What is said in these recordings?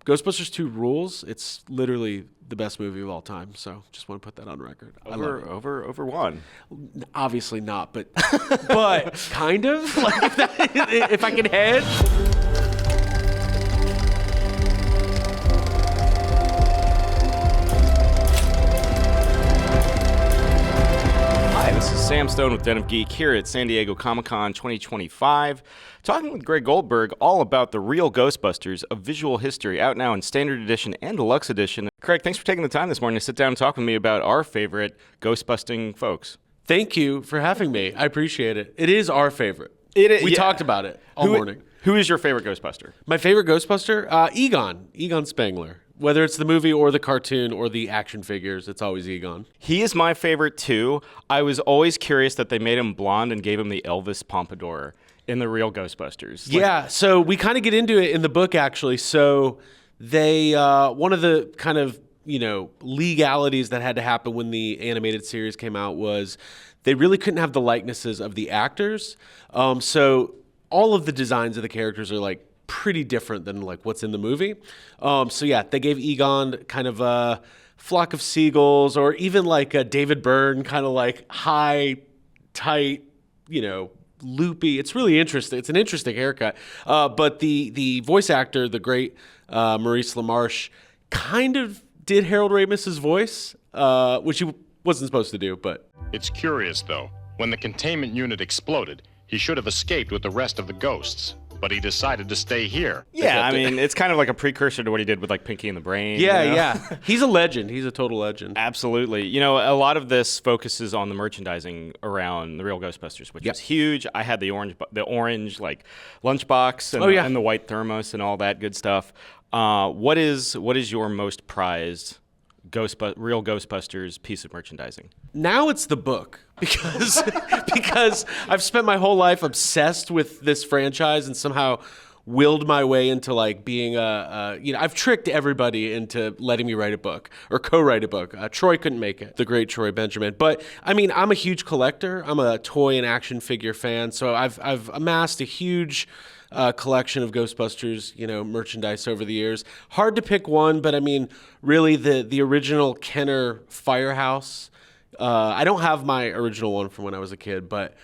Ghostbusters 2 rules. It's literally the best movie of all time. So just want to put that on record. Over one. Obviously not, but kind of. Like if I can hedge. Sam Stone with Den of Geek here at San Diego Comic-Con 2025, talking with Craig Goldberg all about the Real Ghostbusters, a visual history, out now in Standard Edition and Deluxe Edition. Craig, thanks for taking the time this morning to sit down and talk with me about our favorite ghost-busting folks. Thank you for having me. I appreciate it. It is our favorite. We talked about it all morning. Who is your favorite Ghostbuster? My favorite Ghostbuster? Egon Spengler. Whether it's the movie or the cartoon or the action figures, it's always Egon. He is my favorite, too. I was always curious that they made him blonde and gave him the Elvis pompadour in the Real Ghostbusters. Yeah, so we kind of get into it in the book, actually. So they, one of the kind of, legalities that had to happen when the animated series came out was they really couldn't have the likenesses of the actors. So all of the designs of the characters are pretty different than what's in the movie. They gave Egon kind of a flock of seagulls, or even a David Byrne kind of high, tight, loopy. It's really interesting. It's an interesting haircut. But the voice actor, the great Maurice LaMarche, kind of did Harold Ramis's voice, which he wasn't supposed to do. But it's curious, though. When the containment unit exploded, he should have escaped with the rest of the ghosts. But he decided to stay here. Yeah, it's kind of like a precursor to what he did with Pinky and the Brain. Yeah. He's a legend. He's a total legend. Absolutely. A lot of this focuses on the merchandising around the Real Ghostbusters, which is huge. I had the orange lunchbox and the white thermos and all that good stuff. What is your most prized Real Ghostbusters piece of merchandising? Now it's the book because I've spent my whole life obsessed with this franchise and somehow willed my way into being I've tricked everybody into letting me write a book or co-write a book. Troy couldn't make it, the great Troy Benjamin. But I'm a huge collector. I'm a toy and action figure fan, so I've amassed a huge collection of Ghostbusters, merchandise over the years. Hard to pick one, but really the original Kenner Firehouse. I don't have my original one from when I was a kid, but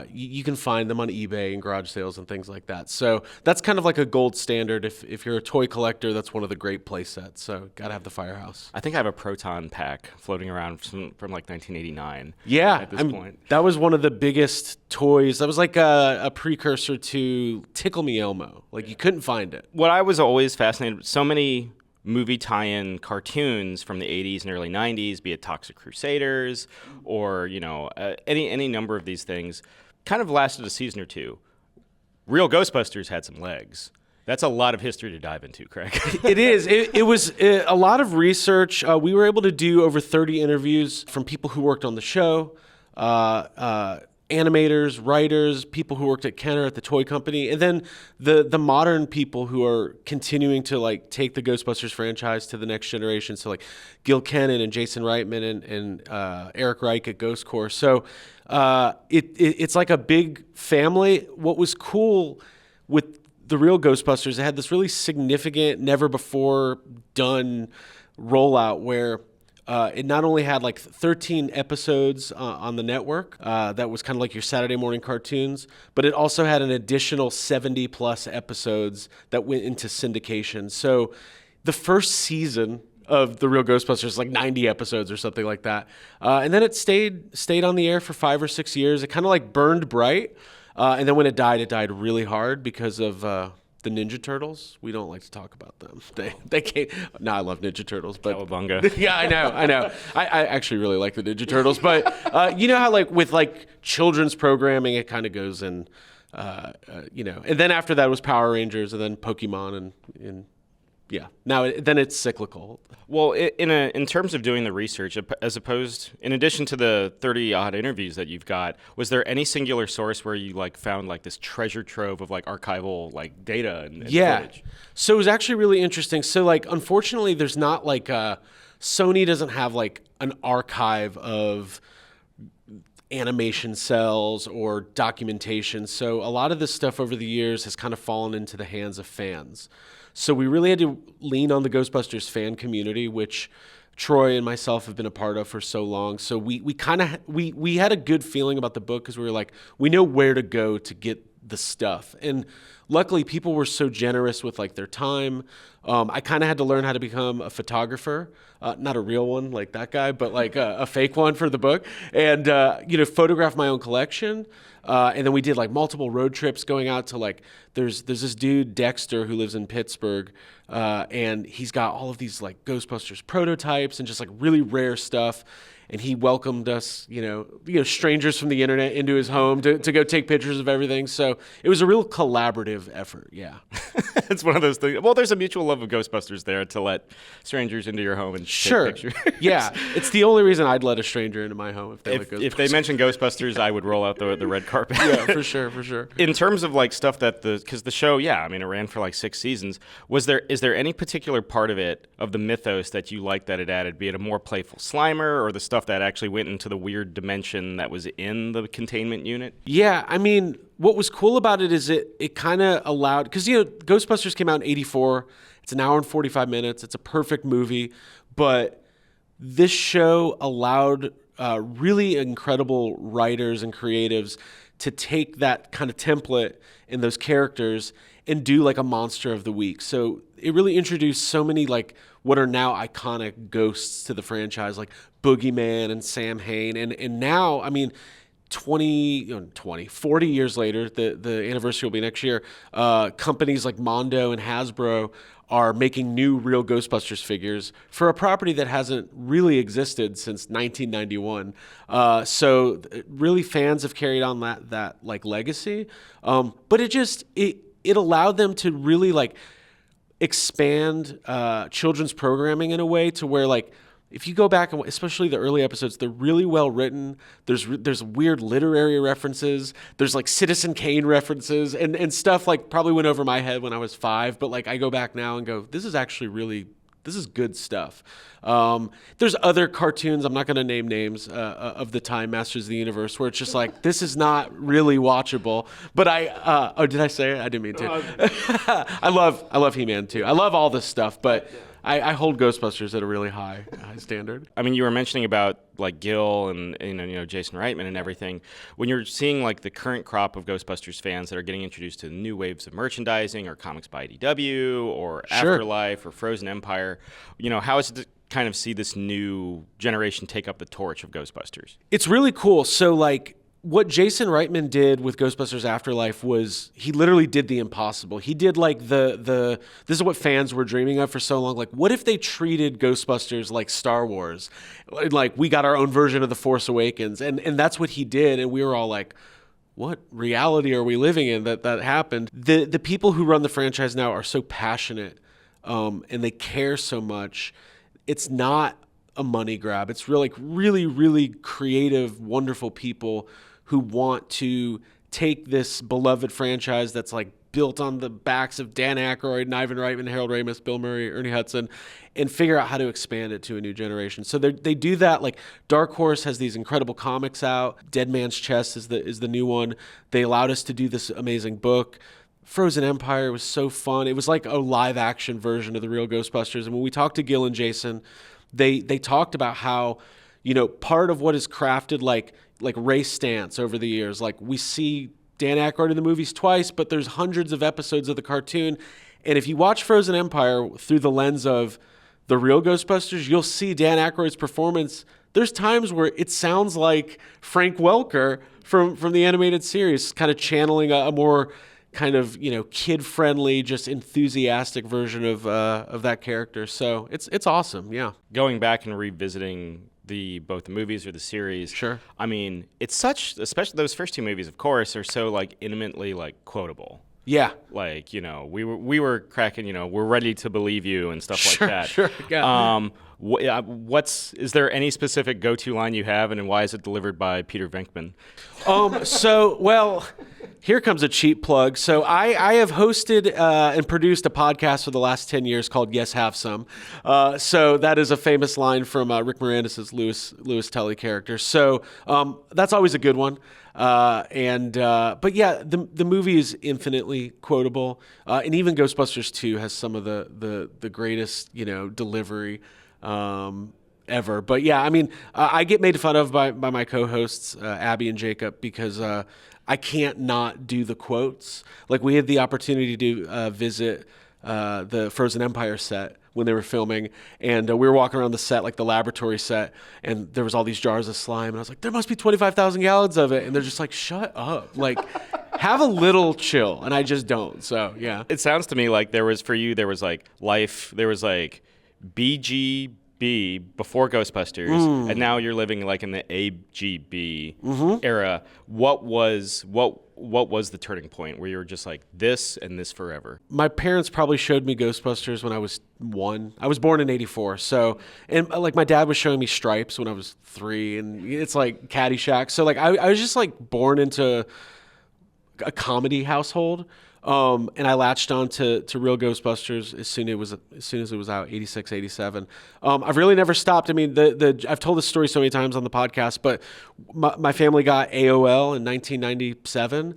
you can find them on eBay and garage sales and things like that. So that's kind of like a gold standard. If you're a toy collector, that's one of the great play sets. So gotta have the Firehouse. I think I have a Proton pack floating around from 1989. Yeah, at this point. That was one of the biggest toys. That was like a precursor to Tickle Me Elmo. You couldn't find it. What I was always fascinated with, so many movie tie-in cartoons from the 80s and early 90s, be it Toxic Crusaders or, any number of these things, kind of lasted a season or two. Real Ghostbusters had some legs. That's a lot of history to dive into, Craig. It is. It was a lot of research. We were able to do over 30 interviews from people who worked on the show, animators, writers, people who worked at Kenner at the toy company, and then the modern people who are continuing to take the Ghostbusters franchise to the next generation. So Gil Kennan and Jason Reitman and Eric Reich at Ghost Corps. So it's like a big family. What was cool with the Real Ghostbusters, it had this really significant, never before done rollout where it not only had 13 episodes on the network, that was kind of like your Saturday morning cartoons, but it also had an additional 70 plus episodes that went into syndication. So the first season of the Real Ghostbusters, 90 episodes or something like that. And then it stayed on the air for 5 or 6 years. It kind of burned bright. And then when it died really hard because of the Ninja Turtles. We don't like to talk about them. They can't. No, I love Ninja Turtles, but Cowabunga. Yeah, I know. I actually really like the Ninja Turtles, but you know how with children's programming, it kind of goes in, and then after that was Power Rangers, and then Pokemon, and yeah. Now then it's cyclical. Well, in terms of doing the research, as opposed, in addition to the 30-odd interviews that you've got, was there any singular source where you found this treasure trove of archival data and footage? So it was actually really interesting. So unfortunately, there's not Sony doesn't have an archive of animation cells or documentation. So a lot of this stuff over the years has kind of fallen into the hands of fans. So we really had to lean on the Ghostbusters fan community, which Troy and myself have been a part of for so long. So we had a good feeling about the book because we were like, we know where to go to get the stuff. And luckily people were so generous with like their time. I kind of had to learn how to become a photographer, not a real one like that guy, but like a fake one for the book, and photograph my own collection. And then we did like multiple road trips going out to like, there's this dude, Dexter, who lives in Pittsburgh. And he's got all of these like Ghostbusters prototypes and just like really rare stuff. And he welcomed us, strangers from the internet into his home to go take pictures of everything. So it was a real collaborative effort. Yeah. It's one of those things. Well, there's a mutual love of Ghostbusters there to let strangers into your home and take pictures. Yeah. It's the only reason I'd let a stranger into my home if they like Ghostbusters. If they mention Ghostbusters, I would roll out the red carpet. Yeah, for sure. In terms of like stuff because the show, it ran for like 6 seasons. Is there any particular part of it, of the mythos, that you liked that it added, be it a more playful Slimer or the stuff that actually went into the weird dimension that was in the containment unit? Yeah, I mean, what was cool about it is it kind of allowed, because Ghostbusters came out in '84. It's an hour and 45 minutes. It's a perfect movie, but this show allowed really incredible writers and creatives to take that kind of template and those characters and do like a monster of the week. So it really introduced so many like what are now iconic ghosts to the franchise, like Boogeyman and Sam Hain. And now, I mean, 40 years later, the anniversary will be next year, companies like Mondo and Hasbro are making new Real Ghostbusters figures for a property that hasn't really existed since 1991. So really fans have carried on that like legacy. But it allowed them to really like expand children's programming in a way to where like, if you go back, and especially the early episodes, they're really well written. There's weird literary references. There's like Citizen Kane references and stuff like probably went over my head when I was 5. But like I go back now and go, this is good stuff. There's other cartoons, I'm not going to name names, of the time, Masters of the Universe, where it's just like, this is not really watchable. But did I say it? I didn't mean to. I love He-Man too. I love all this stuff, but I hold Ghostbusters at a really high standard. I mean, you were mentioning about like Gil and Jason Reitman and everything. When you're seeing like the current crop of Ghostbusters fans that are getting introduced to new waves of merchandising or comics by IDW or Afterlife or Frozen Empire, how is it to kind of see this new generation take up the torch of Ghostbusters? It's really cool. So like, what Jason Reitman did with Ghostbusters Afterlife was he literally did the impossible. He did like this is what fans were dreaming of for so long. Like, what if they treated Ghostbusters like Star Wars? Like, we got our own version of The Force Awakens. And that's what he did. And we were all like, what reality are we living in that happened? The people who run the franchise now are so passionate and they care so much. It's not a money grab. It's really, really creative, wonderful people who want to take this beloved franchise that's like built on the backs of Dan Aykroyd, and Ivan Reitman, Harold Ramis, Bill Murray, Ernie Hudson, and figure out how to expand it to a new generation. So they do that. Like Dark Horse has these incredible comics out. Dead Man's Chest is the new one. They allowed us to do this amazing book. Frozen Empire was so fun. It was like a live action version of the Real Ghostbusters. And when we talked to Gil and Jason, they talked about how, part of what is crafted like Ray Stantz over the years, like we see Dan Aykroyd in the movies twice, but there's hundreds of episodes of the cartoon. And if you watch Frozen Empire through the lens of the Real Ghostbusters, you'll see Dan Aykroyd's performance. There's times where it sounds like Frank Welker from the animated series, kind of channeling a more kind of, kid-friendly, just enthusiastic version of that character. So it's awesome, yeah. Going back and revisiting both the movies or the series. Sure. I mean, it's especially those first 2 movies, of course, are so like intimately like quotable. Yeah. Like, we were cracking, we're ready to believe you and stuff like that. Sure. Yeah. Is there any specific go-to line you have, and why is it delivered by Peter Venkman? Here comes a cheap plug. So I have hosted and produced a podcast for the last 10 years called Yes Have Some. So that is a famous line from Rick Moranis' Louis Tully character. So that's always a good one. But yeah, the movie is infinitely quotable. And even Ghostbusters 2 has some of the greatest, delivery ever. But yeah, I mean, I get made fun of by my co-hosts, Abby and Jacob, because I can't not do the quotes. Like, we had the opportunity to visit the Frozen Empire set when they were filming, and we were walking around the set, like the laboratory set, and there was all these jars of slime, and I was like, there must be 25,000 gallons of it, and they're just like, shut up. Like, have a little chill, and I just don't, so yeah. It sounds to me like there was like life, there was like BGB before Ghostbusters, and now you're living like in the AGB era. What was the turning point where you were just like, this and this forever? My parents probably showed me Ghostbusters when I was 1. I was born in 84. So, and like my dad was showing me Stripes when I was 3, and it's like Caddyshack. So like I was just like born into a comedy household. And I latched on to Real Ghostbusters as soon as it was out, 86, 87. I've really never stopped. I mean, I've told this story so many times on the podcast, but my family got AOL in 1997.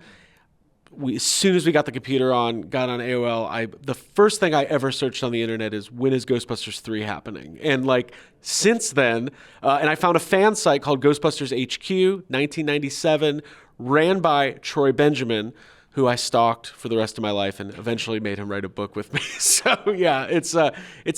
As soon as we got the computer got on AOL, the first thing I ever searched on the internet is, when is Ghostbusters 3 happening? And like, since then, and I found a fan site called Ghostbusters HQ, 1997, ran by Troy Benjamin, who I stalked for the rest of my life and eventually made him write a book with me. So yeah, it's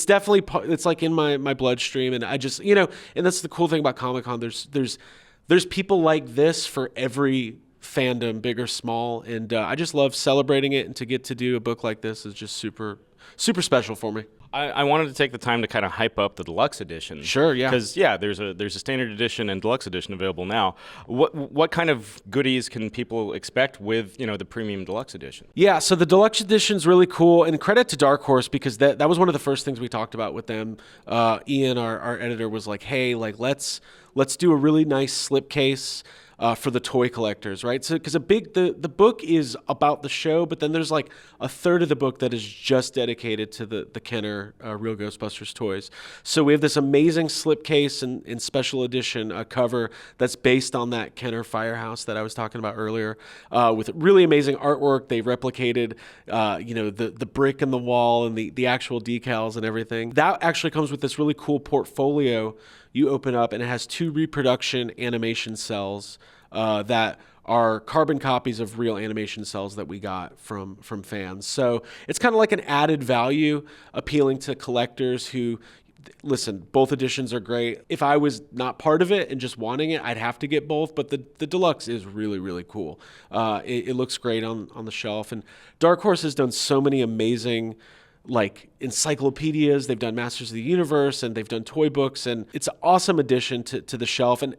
definitely, it's like in my bloodstream. And I just, and that's the cool thing about Comic-Con. There's people like this for every fandom, big or small. And I just love celebrating it, and to get to do a book like this is just super, super special for me. I wanted to take the time to kind of hype up the Deluxe Edition. Sure, yeah. Because there's a Standard Edition and Deluxe Edition available now. What kind of goodies can people expect with the Premium Deluxe Edition? Yeah, so the Deluxe Edition is really cool, and credit to Dark Horse, because that was one of the first things we talked about with them. Ian, our editor, was like, hey, like let's do a really nice slipcase for the toy collectors, right? So, because the book is about the show, but then there's like a third of the book that is just dedicated to the Kenner Real Ghostbusters toys. So we have this amazing slipcase and special edition cover that's based on that Kenner firehouse that I was talking about earlier, with really amazing artwork. They replicated, the brick in the wall and the actual decals and everything. That actually comes with this really cool portfolio you open up, and it has 2 reproduction animation cells that are carbon copies of real animation cells that we got from fans. So it's kind of like an added value, appealing to collectors who, listen, both editions are great. If I was not part of it and just wanting it, I'd have to get both, but the Deluxe is really, really cool. It looks great on the shelf, and Dark Horse has done so many amazing like encyclopedias. They've done Masters of the Universe, and they've done toy books, and it's an awesome addition to the shelf. And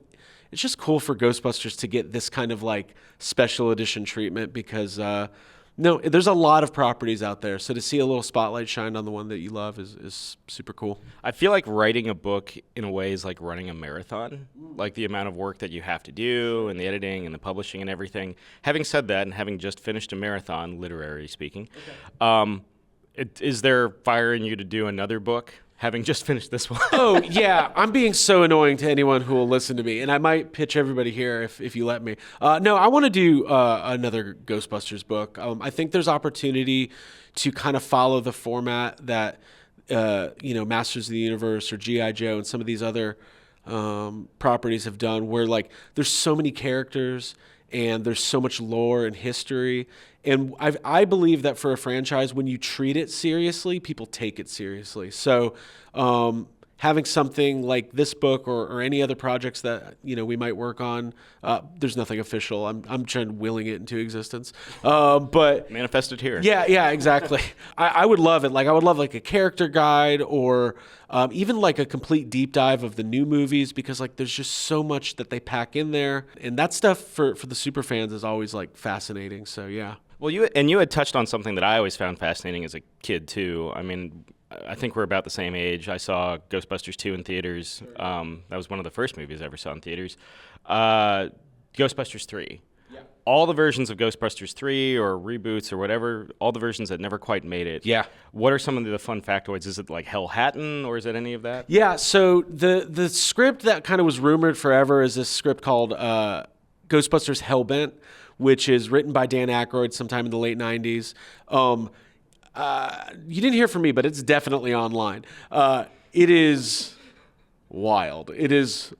it's just cool for Ghostbusters to get this kind of like special edition treatment, because there's a lot of properties out there. So to see a little spotlight shined on the one that you love is super cool. I feel like writing a book in a way is like running a marathon, like the amount of work that you have to do, and the editing and the publishing and everything. Having said that, and having just finished a marathon, literary speaking, is there fire in you to do another book, having just finished this one? Oh, yeah. I'm being so annoying to anyone who will listen to me, and I might pitch everybody here if you let me. No, I want to do another Ghostbusters book. I think there's opportunity to kind of follow the format that, Masters of the Universe or G.I. Joe and some of these other properties have done, where like there's so many characters and there's so much lore and history. And I believe that for a franchise, when you treat it seriously, people take it seriously. So having something like this book or any other projects that we might work on, there's nothing official. I'm trying to willing it into existence, but manifested here. Yeah, exactly. I would love it. Like I would love like a character guide, or even like a complete deep dive of the new movies, because like there's just so much that they pack in there, and that stuff for the super fans is always like fascinating. So yeah. Well, you had touched on something that I always found fascinating as a kid too. I mean, I think we're about the same age. I saw Ghostbusters 2 in theaters. That was one of the first movies I ever saw in theaters. Ghostbusters 3. Yeah. all the versions of Ghostbusters 3 or reboots or whatever, all the versions that never quite made it. Yeah. What are some of the fun factoids? Is it like Hell Hatton, or is it any of that? Yeah, so the script that kind of was rumored forever is this script called Ghostbusters Hellbent, which is written by Dan Aykroyd sometime in the late 90s. You didn't hear from me, but it's definitely online. It is wild. It is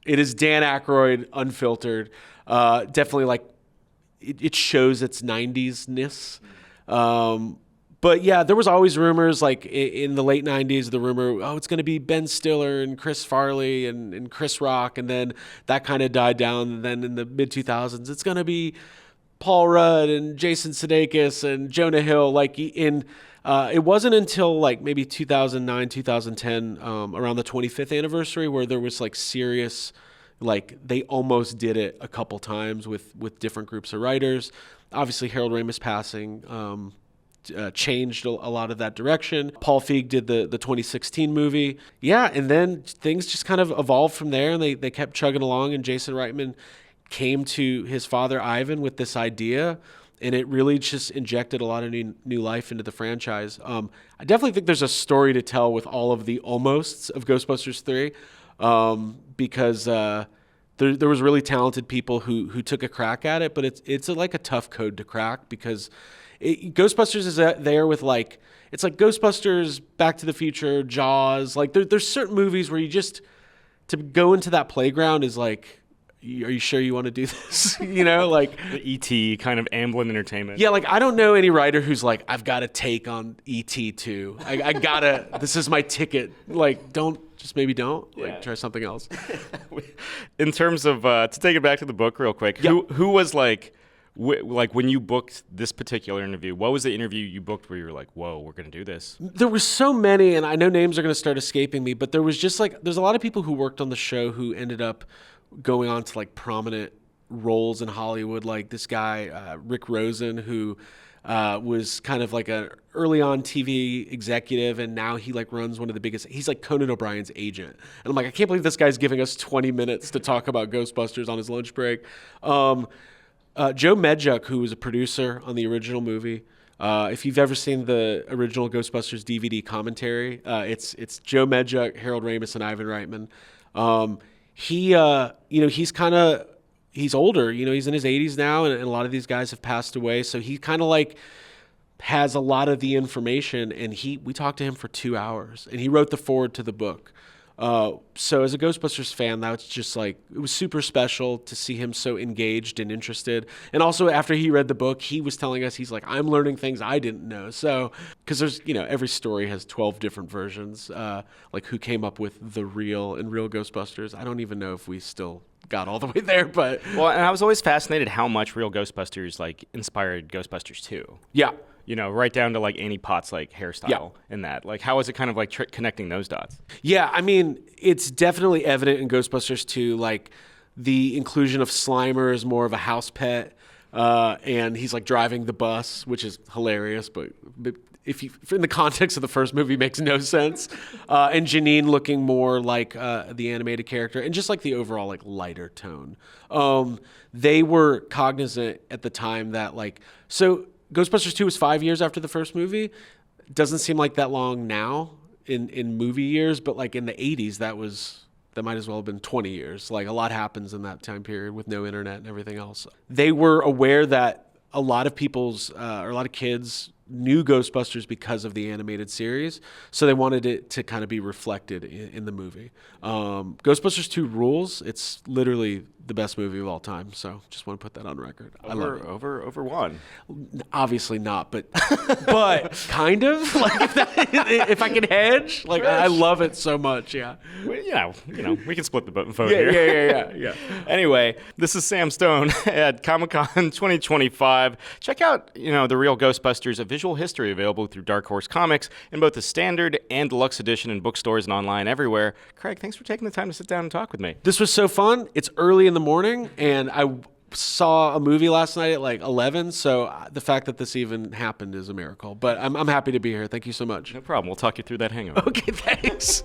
Dan Aykroyd unfiltered. Definitely like it shows its 90s-ness. But yeah, there was always rumors like in the late 90s, the rumor, it's going to be Ben Stiller and Chris Farley and Chris Rock. And then that kind of died down. And then in the mid 2000s, it's going to be Paul Rudd and Jason Sudeikis and Jonah Hill. It wasn't until like maybe 2009, 2010, around the 25th anniversary where there was like serious, like they almost did it a couple times with different groups of writers. Obviously Harold Ramis passing, changed a lot of that direction. Paul Feig did the 2016 movie. Yeah, and then things just kind of evolved from there, and they kept chugging along, and Jason Reitman came to his father Ivan with this idea, and it really just injected a lot of new life into the franchise. I definitely think there's a story to tell with all of the almosts of Ghostbusters 3, because there was really talented people who took a crack at it, but it's like a tough code to crack because Ghostbusters is there with like, it's like Ghostbusters, Back to the Future, Jaws. Like there's certain movies where you just, to go into that playground is like, are you sure you want to do this? Like the E.T. kind of Amblin Entertainment. Yeah, like I don't know any writer who's like, I've got to take on E.T. too. I gotta, this is my ticket. Like maybe don't. Like try something else. In terms of, to take it back to the book real quick, who was like when you booked this particular interview, what was the interview you booked where you were like, whoa, we're going to do this? There were so many, and I know names are going to start escaping me, but there was just like, there's a lot of people who worked on the show who ended up going on to like prominent roles in Hollywood. Like this guy, Rick Rosen, who was kind of like a early on TV executive, and now he like runs one of the biggest, he's like Conan O'Brien's agent. And I'm like, I can't believe this guy's giving us 20 minutes to talk about Ghostbusters on his lunch break. Joe Medjuck, who was a producer on the original movie. If you've ever seen the original Ghostbusters DVD commentary, it's Joe Medjuck, Harold Ramis, and Ivan Reitman. He's older, he's in his 80s now, and a lot of these guys have passed away. So he kind of like has a lot of the information, and we talked to him for 2 hours, and he wrote the foreword to the book. So as a Ghostbusters fan, that's just like, it was super special to see him so engaged and interested. And also after he read the book, he was telling us, he's like, I'm learning things I didn't know. So, cause there's, every story has 12 different versions, like who came up with the Real Ghostbusters. I don't even know if we still got all the way there, but. Well, and I was always fascinated how much Real Ghostbusters like inspired Ghostbusters 2. Yeah. Right down to like Annie Potts like hairstyle in that. Like, how was it kind of like connecting those dots? Yeah, I mean, it's definitely evident in Ghostbusters 2, like the inclusion of Slimer as more of a house pet, and he's like driving the bus, which is hilarious, but if in the context of the first movie, makes no sense. And Janine looking more like the animated character, and just like the overall like lighter tone. They were cognizant at the time that so Ghostbusters 2 was 5 years after the first movie. Doesn't seem like that long now in movie years, but like in the 80s, that might as well have been 20 years. Like a lot happens in that time period with no internet and everything else. They were aware that a lot of or a lot of kids knew Ghostbusters because of the animated series, so they wanted it to kind of be reflected in the movie. Ghostbusters 2 rules. It's literally the best movie of all time, so just want to put that on record. I love it. Over one. Obviously not, but kind of. Like if I can hedge, like I love it so much. Yeah. Well, we can split the vote here. Yeah. Anyway, this is Sam Stone at Comic-Con 2025. Check out, the Real Ghostbusters, a visual history available through Dark Horse Comics in both the standard and deluxe edition in bookstores and online everywhere. Craig, thanks for taking the time to sit down and talk with me. This was so fun. It's early in the morning, and I saw a movie last night at like 11, so the fact that this even happened is a miracle. But I'm happy to be here. Thank you so much. No problem. We'll talk you through that hangover. Okay, thanks.